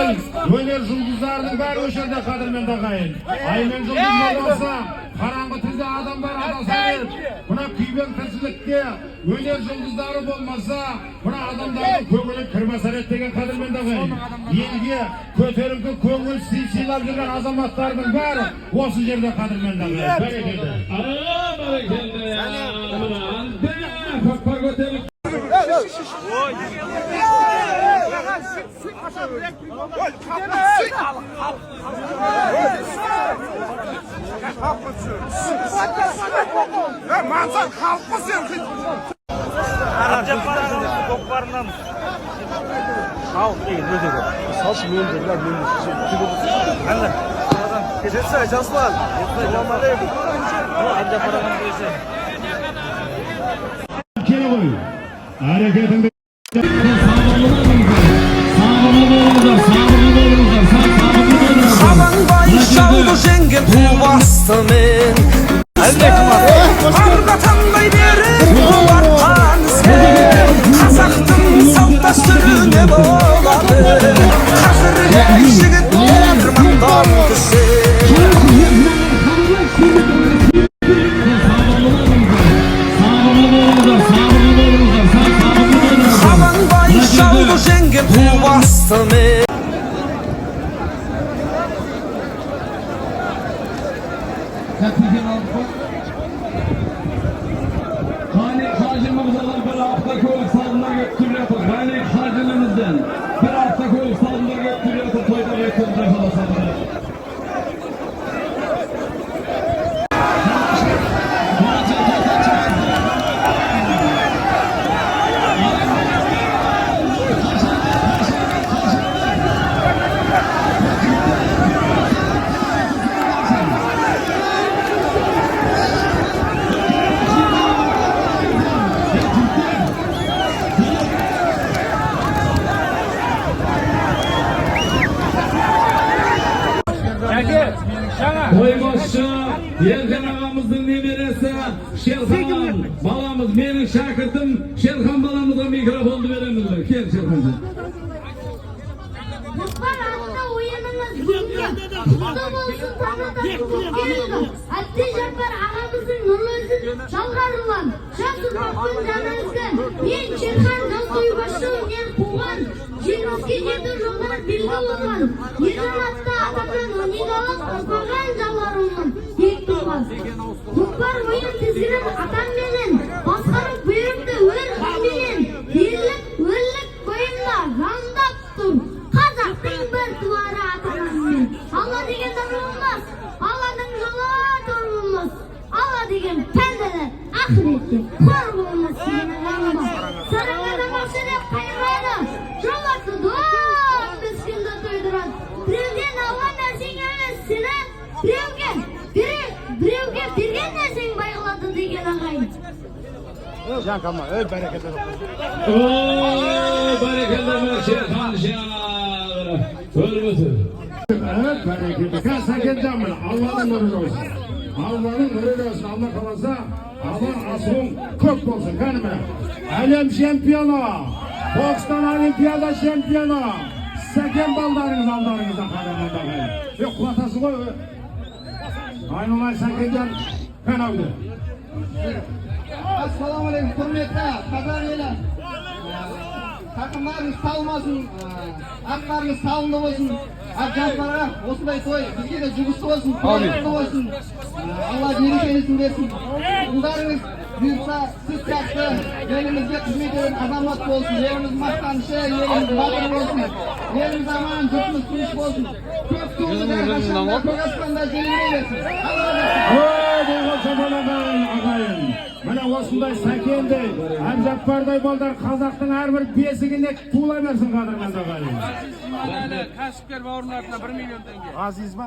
Aqayın, öner жұлдыздардың bari o жерде қадірменді ағайын. Aymen жұлдыз болмаса, қараңғы түнде адамдар адасар. Мына күйбең тіршілікте өнер жұлдыздары болмаса, мына адамдардың көңілі кірмесер еді деген қадірменді ағайын. Елге көтеріңкі көңіл сыйлап жүрген азаматтардың бәрі осы жерде қадірменді ағайын. Бәрекелді. Көкпар көтеріліп. Mansat halkı sen. Arapça paranın koklarından. Halk değil, ne diyor? Salçı mühendisler mühendisler. Anne, geçerse canslar. Selamun aleyküm. Arapça paranın birisi. Kere koy. Hareketinde. Sabanbay çaldı zengin kuvastı men. Argatanday beri kuvartan sen. Kazaktın salta sürüne bağladı. Hazır eşigit dermandan kısı. Sabanbay çaldı zengin kuvastı men. Hanek hacımızdan bir hafta koyup salına götürüyordu. Hanek hacımızdan bir hafta koyup salına götürüyordu. Toyda götürdü halasını. Toybaşçı Yerkan ağamızın nemiresi Şerhan balamız, benim şakirtim Şerhan balamıza mikrofonu veremizler. Gel Şerhan'cığım. Muhtar hatta oyunumuz bugün kutlu olsun tanıdık kutlu geldi. Hatta Cabbar ağamızın nurlu özün çalgarılan Şahsın Hakkın canınızdan men Şerhan Toybaşçı men Kuğan Жеңіске жету жолдар белгі болған ержан атты атамнан өнегалық ұрпаған жаларымның тек туған көкпар ойын тізгінін атам менен басқарып бұйрықты өр менен ерлік өрлік бойында жандап тұр қазақтың бір туары атаманмен алла деген болмас алладың жолы тор болмас алла деген пәнделер ақыретте қор болмас деген ағам бар сараңада бақшы деп қайрады жолақты доп біскінді тойдырады біреуден алған нәрсең емес сені біреуге берген нәрсең байғылады деген ағайын Жанкама, бәрекелді. Бәрекелді Şerhan şahı. Ölmüsün. Bәрекелді. Сәкен Жамбыл, Алланың нұры olsun. Алланың нұры olsun. Алла қаласа, Allah asrın көп болсын. Кәніме, әлем чемпионы, бокстан олимпиада чемпионы, Сәкен балдарыңыз алдарыңызда қадамында. Құлатасы ғой. Айналай Сәкенжан Канауды. Assalamualaikum құрметті қазақ елі. Тақымдарыңыз салмасын, аттарыңыз салынды болсын. Жастарға осындай той бізге де жұғысы болсын, қуанышты болсын. Алла берекесін берсін. Ұлдарыңыз бұйырса сіз сияқты елімізге қызмет ететін азамат болсын. Еліміз мақтанышы, еліміз батыр болсын. Еліміз аман, жұртымыз тыныш болсын. Көп туылды әрқашанда, көк аспанда желбірей берсін. Ағайын, міне осындай Сәкенде, Әбжаппардай балдар қазақтың әрбір бесігіне тула берсін қадірменді ағайын. Кәсіпкер бауырларына 1 миллион теңге. Азиз ба?